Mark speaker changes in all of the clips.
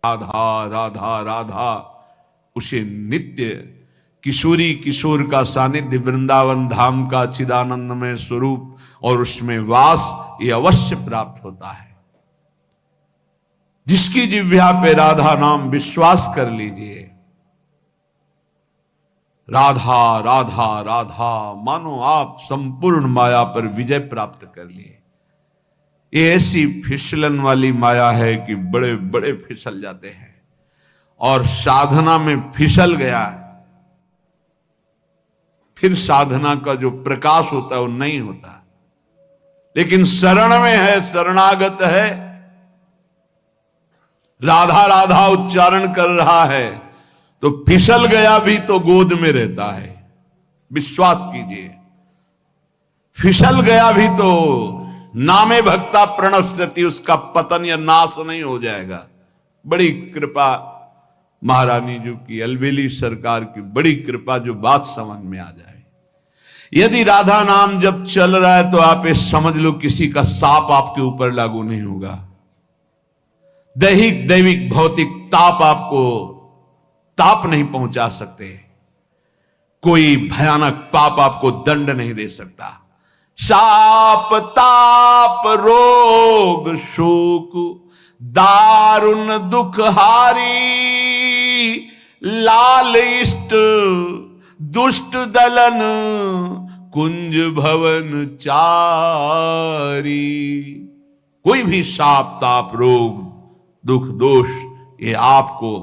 Speaker 1: राधा राधा राधा, उसे नित्य किशोरी किशोर का सानिध्य, वृंदावन धाम का चिदानंदमय स्वरूप और उसमें वास ये अवश्य प्राप्त होता है। जिसकी जिह्वा पे राधा नाम विश्वास कर लीजिए, राधा राधा राधा, मानो आप संपूर्ण माया पर विजय प्राप्त कर लिए। ये ऐसी फिसलन वाली माया है कि बड़े बड़े फिसल जाते हैं, और साधना में फिसल गया फिर साधना का जो प्रकाश होता है वो नहीं होता। लेकिन शरण में है, शरणागत है, राधा राधा उच्चारण कर रहा है, तो फिसल गया भी तो गोद में रहता है। विश्वास कीजिए, फिसल गया भी तो नामे भक्ता प्रणश्यति, उसका पतन या नाश नहीं हो जाएगा। बड़ी कृपा महारानी जी की, अलबेली सरकार की बड़ी कृपा, जो बात समझ में आ जाए। यदि राधा नाम जब चल रहा है तो आप ये समझ लो किसी का साप आपके ऊपर लागू नहीं होगा। दैहिक दैविक भौतिक ताप आपको ताप नहीं पहुंचा सकते। कोई भयानक पाप आपको दंड नहीं दे सकता। शाप ताप रोग शोक दारुण दुख हारी, लाल इष्ट दुष्ट दलन कुंज भवन चारी। कोई भी शाप ताप रोग दुख दोष ये आपको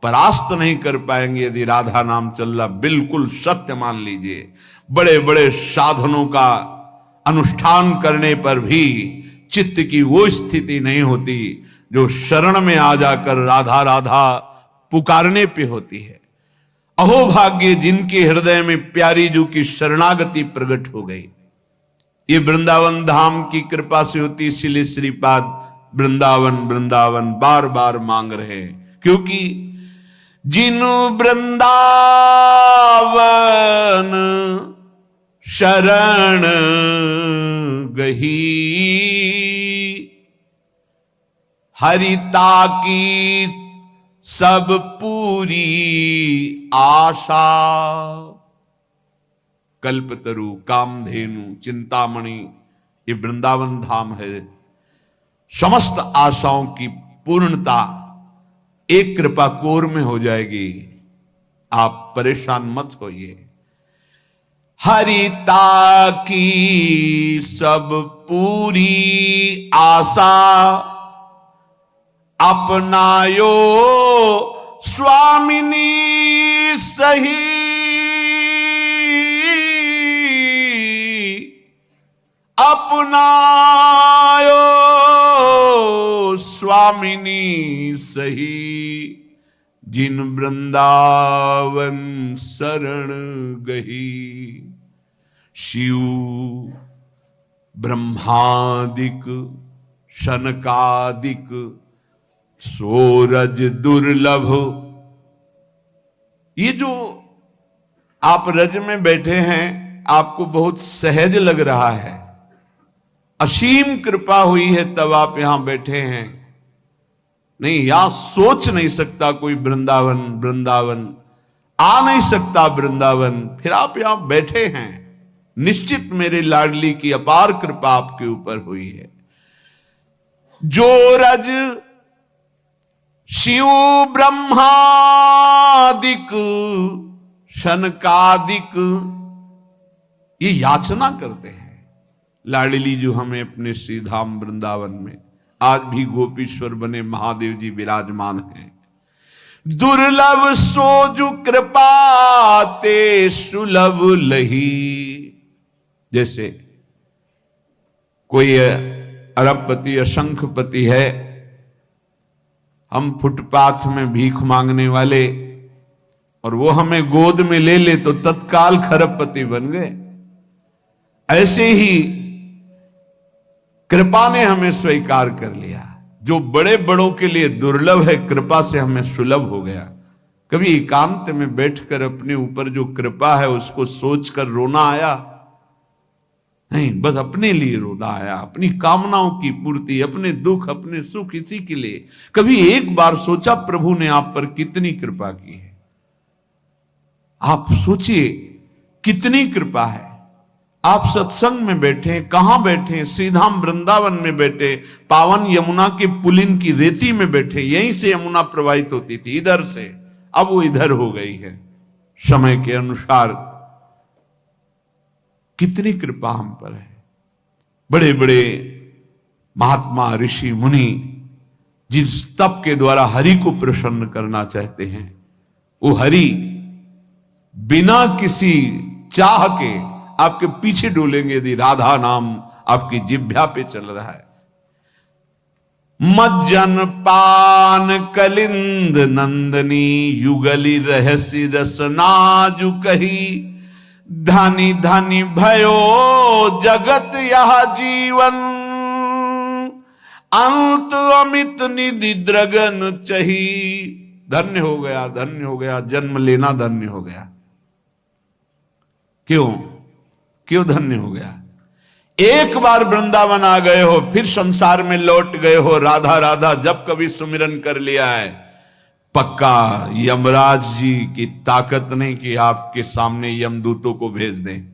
Speaker 1: परास्त नहीं कर पाएंगे यदि राधा नाम चल रहा। बिल्कुल सत्य मान लीजिए। बड़े बड़े साधनों का अनुष्ठान करने पर भी चित्त की वो स्थिति नहीं होती जो शरण में आ जाकर राधा राधा पुकारने पे होती है। अहो भाग्य जिनके हृदय में प्यारी जू की शरणागति प्रकट हो गई। ये वृंदावन धाम की कृपा से होती, इसीलिए श्रीपाद वृंदावन वृंदावन बार बार मांग रहे हैं। क्योंकि जिनु वृंदावन शरण गही, हरिता की सब पूरी आशा। कल्पतरु कामधेनु चिंतामणि ये वृंदावन धाम है। समस्त आशाओं की पूर्णता एक कृपा कोर में हो जाएगी। आप परेशान मत होइए। हरिता की सब पूरी आशा, अपनायो स्वामिनी सही। अपनायो स्वामिनी सही, जिन वृंदावन शरण गही। शिव ब्रह्मादिक शनकादिक सोरज दुर्लभ। ये जो आप रज में बैठे हैं आपको बहुत सहज लग रहा है। असीम कृपा हुई है तब आप यहां बैठे हैं। नहीं, यहां सोच नहीं सकता कोई वृंदावन वृंदावन, आ नहीं सकता वृंदावन, फिर आप यहां बैठे हैं। निश्चित मेरे लाडली की अपार कृपा आपके ऊपर हुई है। जो रज शिव ब्रह्मादिक शनकादिक ये याचना करते हैं। लाडली जो हमें अपने श्री धाम वृंदावन में आज भी गोपीश्वर बने महादेव जी विराजमान हैं। दुर्लभ सोजु कृपा ते सुलभ लही। जैसे कोई अरबपति असंखपति है, हम फुटपाथ में भीख मांगने वाले, और वो हमें गोद में ले ले तो तत्काल खरबपति बन गए। ऐसे ही कृपा ने हमें स्वीकार कर लिया। जो बड़े बड़ों के लिए दुर्लभ है, कृपा से हमें सुलभ हो गया। कभी एकांत में बैठकर अपने ऊपर जो कृपा है उसको सोचकर रोना आया? नहीं, बस अपने लिए रोना आया, अपनी कामनाओं की पूर्ति, अपने दुख अपने सुख इसी के लिए। कभी एक बार सोचा प्रभु ने आप पर कितनी कृपा की है? आप सोचिए कितनी कृपा है। आप सत्संग में बैठे, कहां बैठे? सीधाम वृंदावन में बैठे, पावन यमुना के पुलिन की रेती में बैठे। यहीं से यमुना प्रवाहित होती थी, इधर से। अब वो इधर हो गई है समय के अनुसार। कितनी कृपा हम पर है। बड़े बड़े महात्मा ऋषि मुनि जिस तप के द्वारा हरि को प्रसन्न करना चाहते हैं, वो हरि बिना किसी चाह के आपके पीछे डोलेंगे यदि राधा नाम आपकी जिह्वा पे चल रहा है। मज्जन पान कलिंद नंदनी युगली रहस्य रसनाजु कही, धनी धनी भयो जगत यह जीवन, अंत अमित निधि द्रगन चही। धन्य हो गया, धन्य हो गया, जन्म लेना धन्य हो गया। क्यों धन्य हो गया? एक बार वृंदावन आ गए हो, फिर संसार में लौट गए हो। राधा राधा जब कभी सुमिरन कर लिया है, पक्का यमराज जी की ताकत नहीं कि आपके सामने यमदूतों को भेज दें।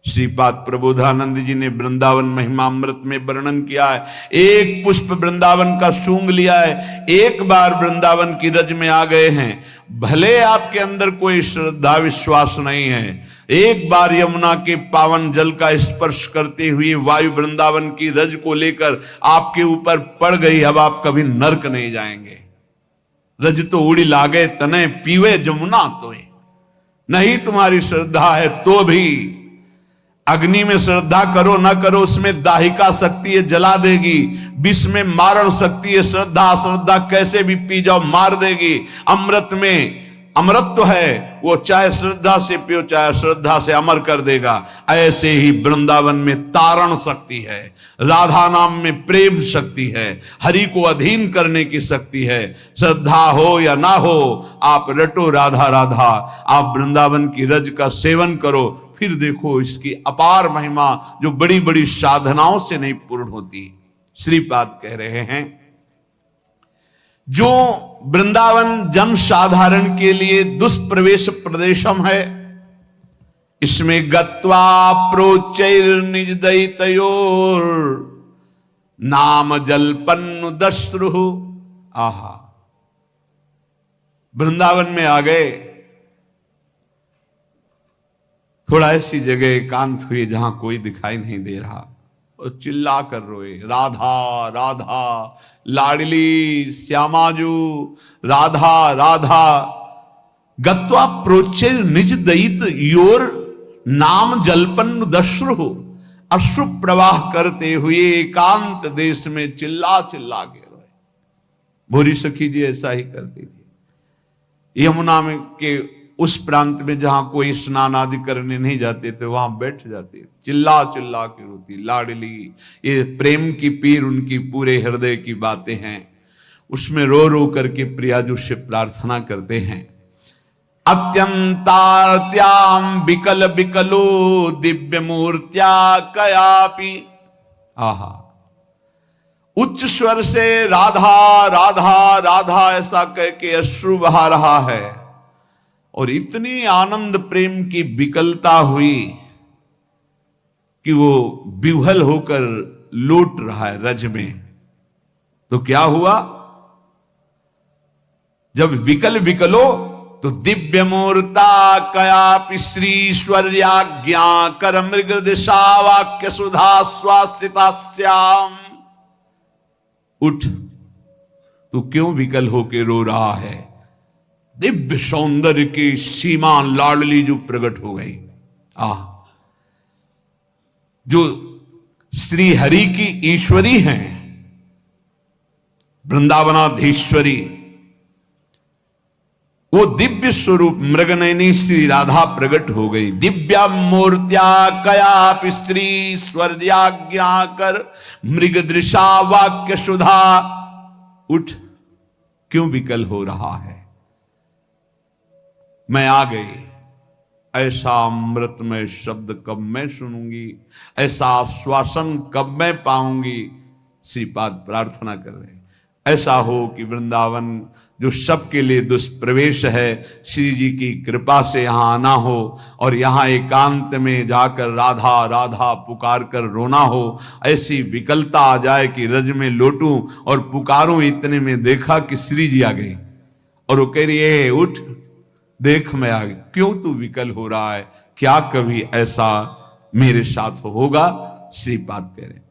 Speaker 1: श्रीपाद प्रबोधानंद जी ने वृंदावन महिमामृत में वर्णन किया है। एक पुष्प वृंदावन का सूंघ लिया है, एक बार वृंदावन की रज में आ गए हैं, भले आपके अंदर कोई श्रद्धा विश्वास नहीं है, एक बार यमुना के पावन जल का स्पर्श करते हुए वायु वृंदावन की रज को लेकर आपके ऊपर पड़ गई, अब आप कभी नरक नहीं जाएंगे। रज तो उड़ी लागे तने पीवे जमुना तोए। नहीं तुम्हारी श्रद्धा है तो भी अग्नि में श्रद्धा करो ना करो, उसमें दाहिका शक्ति है, जला देगी। विष में मारण शक्ति है, श्रद्धा श्रद्धा कैसे भी पी जाओ मार देगी। अमृत में अमृत है, वो चाहे श्रद्धा से पियो चाहे श्रद्धा से अमर कर देगा। ऐसे ही वृंदावन में तारण शक्ति है, राधा नाम में प्रेम शक्ति है, हरि को अधीन करने की शक्ति है। श्रद्धा हो या ना हो, आप रटो राधा राधा, आप वृंदावन की रज का सेवन करो, फिर देखो इसकी अपार महिमा जो बड़ी बड़ी साधनाओं से नहीं पूर्ण होती। श्रीपाद कह रहे हैं, जो वृंदावन जन साधारण के लिए दुष्प्रवेश प्रदेशम है, इसमें गत्वा प्रोचैर निज दैतयोर नाम जलपन्नु दश्रु। आहा, वृंदावन में आ गए, थोड़ा ऐसी जगह एकांत हुई जहां कोई दिखाई नहीं दे रहा, और चिल्ला कर रोए, राधा राधा लाडली श्यामाजू, राधा राधा। गत्वा प्रोचे निज दयित योर नाम जलपन्न दश्रु। अश्रु प्रवाह करते हुए एकांत देश में चिल्ला चिल्ला के रोए। भूरी सखी जी ऐसा ही करती थी। यमुना में के उस प्रांत में जहां कोई स्नान आदि करने नहीं जाते थे, वहां बैठ जाते, चिल्ला चिल्ला के रोती, लाडली। ये प्रेम की पीर उनकी पूरे हृदय की बातें हैं, उसमें रो रो करके प्रियाजू से प्रार्थना करते हैं। अत्यंतार्त्याम विकल विकलो दिव्य मूर्त्या कयापि। आहा, उच्च स्वर से राधा राधा राधा ऐसा कह के अश्रु बहा रहा है, और इतनी आनंद प्रेम की विकलता हुई कि वो विह्वल होकर लौट रहा है रज में। तो क्या हुआ? जब विकल विकलो तो दिव्य मूर्ता कयापि श्रीश्वर्याज्ञा कर मृग दिशा वाक्य सुधा स्वास्थिता श्याम। उठ, तू क्यों विकल होके रो रहा है? दिव्य सौंदर्य की सीमा लाडली जो प्रकट हो गई। जो श्री हरि की ईश्वरी हैं, वृंदावनाधीश्वरी, वो दिव्य स्वरूप मृगनयनी श्री राधा प्रकट हो गई। दिव्या मूर्त्या कयापि स्त्री स्वर्याज्ञा कर मृग दृशा वाक्य सुधा। उठ, क्यों विकल हो रहा है? मैं आ गई, ऐसा अमृतमय शब्द कब मैं सुनूंगी, ऐसा आश्वासन कब मैं पाऊंगी। श्रीपाद प्रार्थना कर रहे हैं ऐसा हो कि वृंदावन जो सबके लिए दुष्प्रवेश है, श्री जी की कृपा से यहाँ आना हो और यहाँ एकांत में जाकर राधा राधा पुकार कर रोना हो। ऐसी विकलता आ जाए कि रज में लोटूं और पुकारूं, इतने में देखा कि श्री जी आ गई और वो कह रही है उठ देख मैं आ गई। क्यों तू विकल हो रहा है, क्या कभी ऐसा मेरे साथ होगा। श्रीपाद कह रहे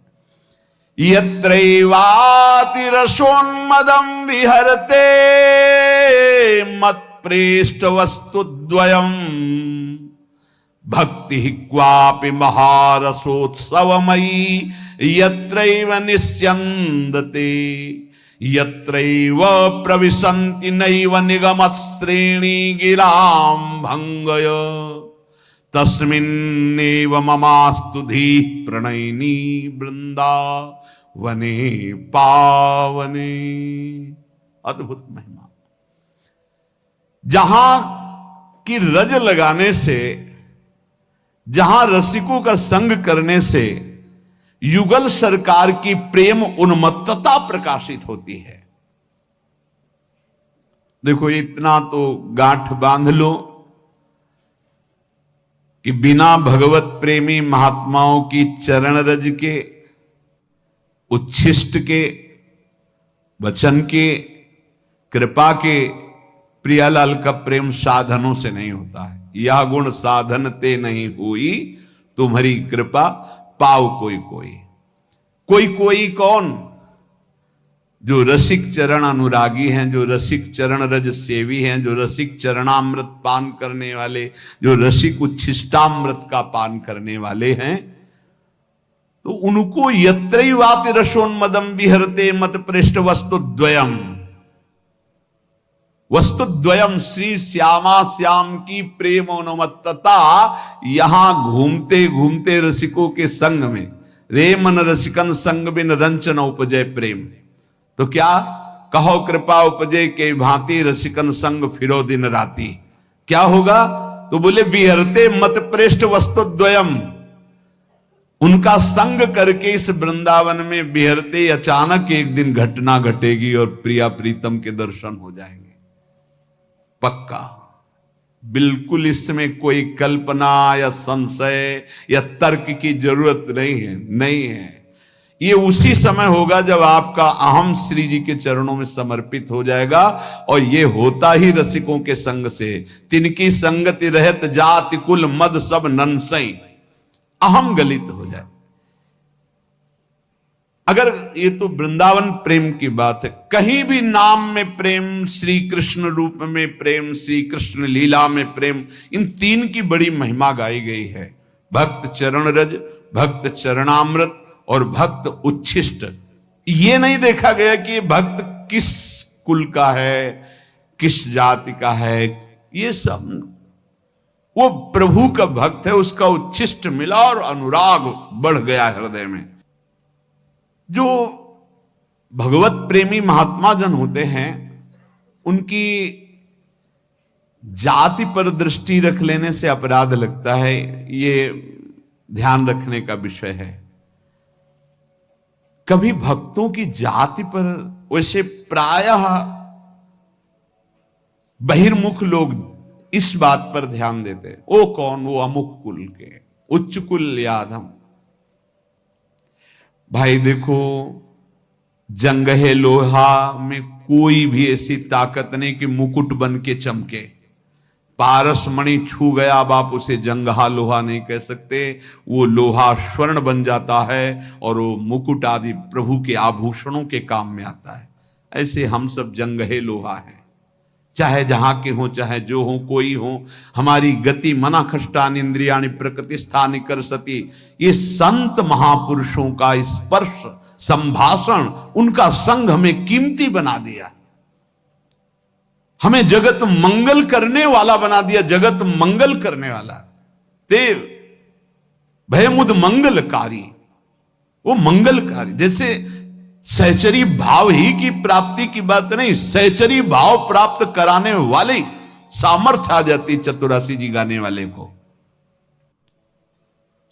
Speaker 1: यत्रैवाति रसोन्मदं विहरते मत्प्रेष्ठ वस्तुद्वयम् भक्ति क्वापि महारसोत्सवमयी यत्रैव निस्यन्दते यत्रैव प्रविशन्ति नैव निगमश्रेणी गिरां भंगय तस्मिन्नेव ममास्तु धीः प्रणयिनी वृंदावने पावने। अद्भुत महिमा। जहां की रज लगाने से, जहां रसिकों का संग करने से युगल सरकार की प्रेम उन्मत्तता प्रकाशित होती है। देखो इतना तो गांठ बांध लो कि बिना भगवत प्रेमी महात्माओं की चरण रज के, उच्छिष्ट के, वचन के, कृपा के प्रियालाल का प्रेम साधनों से नहीं होता है। यह गुण साधन ते नहीं हुई तुम्हारी कृपा पाओ कोई कोई। कोई कोई कौन? जो रसिक चरण अनुरागी हैं, जो रसिक चरण रज सेवी हैं, जो रसिक चरणामृत पान करने वाले, जो रसिक उच्छिष्टामृत का पान करने वाले हैं, तो उनको यत्रैवापि रसोन्मदं विहरते मत पृष्ठ वस्तुद्वयम्। वस्तुद्वयम् श्री श्यामा श्याम की प्रेमोन्मत्तता यहां घूमते घूमते रसिकों के संग में, रे मन रसिकन संग बिन रंचन उपजय प्रेम। तो क्या कहो कृपा उपजे के भांति रसिकन संग फिरो दिन राती। क्या होगा? तो बोले विहरते मत पृष्ठ वस्तुद्वयम्। उनका संग करके इस वृंदावन में विहरते अचानक एक दिन घटना घटेगी और प्रिया प्रीतम के दर्शन हो जाएंगे। पक्का, बिल्कुल इसमें कोई कल्पना या संशय या तर्क की जरूरत नहीं है, नहीं है। ये उसी समय होगा जब आपका अहम श्री जी के चरणों में समर्पित हो जाएगा, और ये होता ही रसिकों के संग से। तिनकी संगति रहत जाति कुल मद सब ननसई, अहम गलित हो जाए। अगर ये तो वृंदावन प्रेम की बात है, कहीं भी नाम में प्रेम, श्री कृष्ण रूप में प्रेम, श्री कृष्ण लीला में प्रेम, इन तीन की बड़ी महिमा गाई गई है। भक्त चरण रज, भक्त चरणामृत और भक्त उच्छिष्ट। ये नहीं देखा गया कि भक्त किस कुल का है, किस जाति का है। ये सब वो प्रभु का भक्त है, उसका उच्छिष्ट मिला और अनुराग बढ़ गया हृदय में। जो भगवत प्रेमी महात्मा जन होते हैं, उनकी जाति पर दृष्टि रख लेने से अपराध लगता है। ये ध्यान रखने का विषय है। कभी भक्तों की जाति पर, वैसे प्रायः बहिर्मुख लोग इस बात पर ध्यान देते, वो कौन, वो अमुक कुल के, उच्च कुल या अधम। भाई देखो, जंगहे लोहा में कोई भी ऐसी ताकत नहीं कि मुकुट बन के चमके। पारस मणि छू गया, अब आप उसे जंगहा लोहा नहीं कह सकते। वो लोहा स्वर्ण बन जाता है और वो मुकुट आदि प्रभु के आभूषणों के काम में आता है। ऐसे हम सब जंगहे लोहा हैं, चाहे जहां के हो, चाहे जो हो, कोई हो। हमारी गति मना खष्टानि इंद्रियाणि प्रकृति स्थानि कर सती। ये संत महापुरुषों का स्पर्श, संभाषण, उनका संग हमें कीमती बना दिया, हमें जगत मंगल करने वाला बना दिया। जगत मंगल करने वाला देव भयमुद मंगलकारी, वो मंगलकारी। जैसे सहचरी भाव ही की प्राप्ति की बात नहीं, सहचरी भाव प्राप्त कराने वाले सामर्थ्य आ जाती चतुरासी जी गाने वाले को।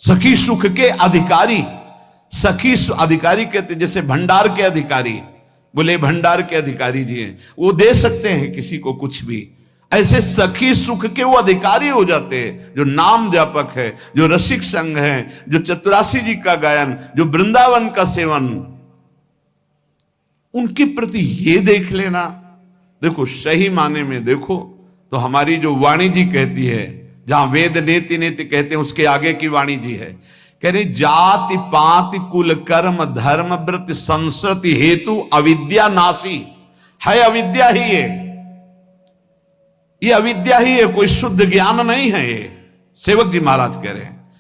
Speaker 1: सखी सुख के अधिकारी, अधिकारी कहते जैसे भंडार के अधिकारी, बोले भंडार के अधिकारी जी हैं, वो दे सकते हैं किसी को कुछ भी। ऐसे सखी सुख के वो अधिकारी हो जाते हैं, जो नाम जापक है, जो रसिक संघ है, जो चतुरासी जी का गायन, जो वृंदावन का सेवन, उनके प्रति ये देख लेना। देखो सही माने में देखो तो हमारी जो वाणी जी कहती है, जहां वेद नेति नेति कहते हैं उसके आगे की वाणी जी है, कह रही जाति पाति कुल कर्म धर्म व्रत संस्कृति हेतु अविद्या नासी है। अविद्या ही है, ये अविद्या ही है, कोई शुद्ध ज्ञान नहीं है। ये सेवक जी महाराज कह रहे हैं,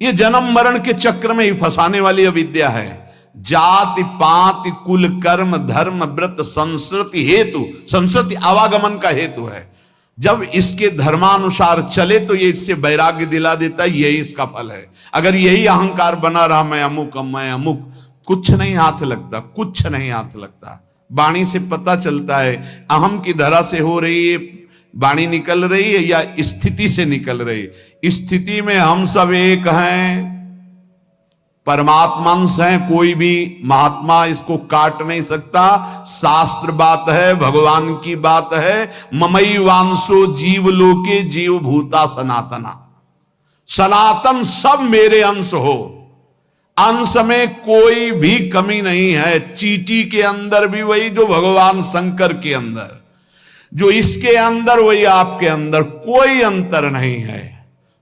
Speaker 1: ये जन्म मरण के चक्र में ही फंसाने वाली अविद्या है। जाति पाति कुल कर्म धर्म व्रत संस्कृति हेतु, संस्कृति आवागमन का हेतु है। जब इसके धर्मानुसार चले तो ये इससे वैराग्य दिला देता है, यही इसका फल है। अगर यही अहंकार बना रहा, मैं अमुक, कुछ नहीं हाथ लगता, कुछ नहीं हाथ लगता। वाणी से पता चलता है अहम की धरा से हो रही है वाणी, निकल रही है या स्थिति से निकल रही है। स्थिति में हम सब एक हैं, परमात्मांश हैं, कोई भी महात्मा इसको काट नहीं सकता। शास्त्र बात है, भगवान की बात है। ममई वांशो जीव लोके जीव भूता सनातना, सनातन सब मेरे अंश हो, अंश में कोई भी कमी नहीं है। चींटी के अंदर भी वही जो भगवान शंकर के अंदर, जो इसके अंदर वही आपके अंदर, कोई अंतर नहीं है।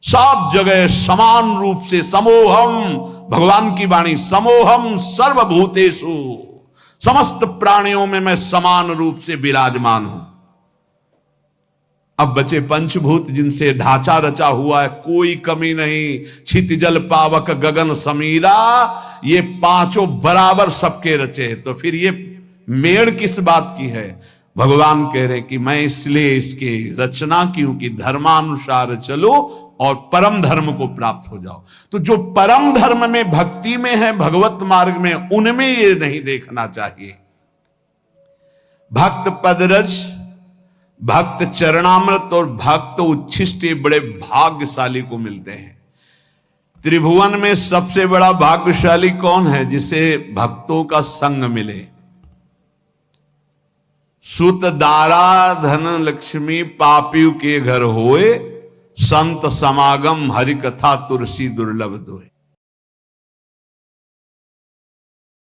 Speaker 1: सब जगह समान रूप से समोहम, भगवान की वाणी, समोहम सर्वभूतेषु, समस्त प्राणियों में मैं समान रूप से विराजमान हूं। अब बचे पंचभूत जिनसे ढांचा रचा हुआ है, कोई कमी नहीं। छित जल पावक गगन समीरा, ये पांचों बराबर सबके रचे। तो फिर ये मेड़ किस बात की है? भगवान कह रहे कि मैं इसलिए इसकी रचना की हूं कि धर्मानुसार चलो और परम धर्म को प्राप्त हो जाओ। तो जो परम धर्म में भक्ति में है, भगवत मार्ग में, उनमें ये नहीं देखना चाहिए। भक्त पदरज, भक्त चरणामृत और भक्त उच्छिष्ट बड़े भाग्यशाली को मिलते हैं। त्रिभुवन में सबसे बड़ा भाग्यशाली कौन है? जिसे भक्तों का संग मिले। सुत दारा धन लक्ष्मी पापियों के घर होए, संत समागम हरि कथा तुलसी दुर्लभ दोए।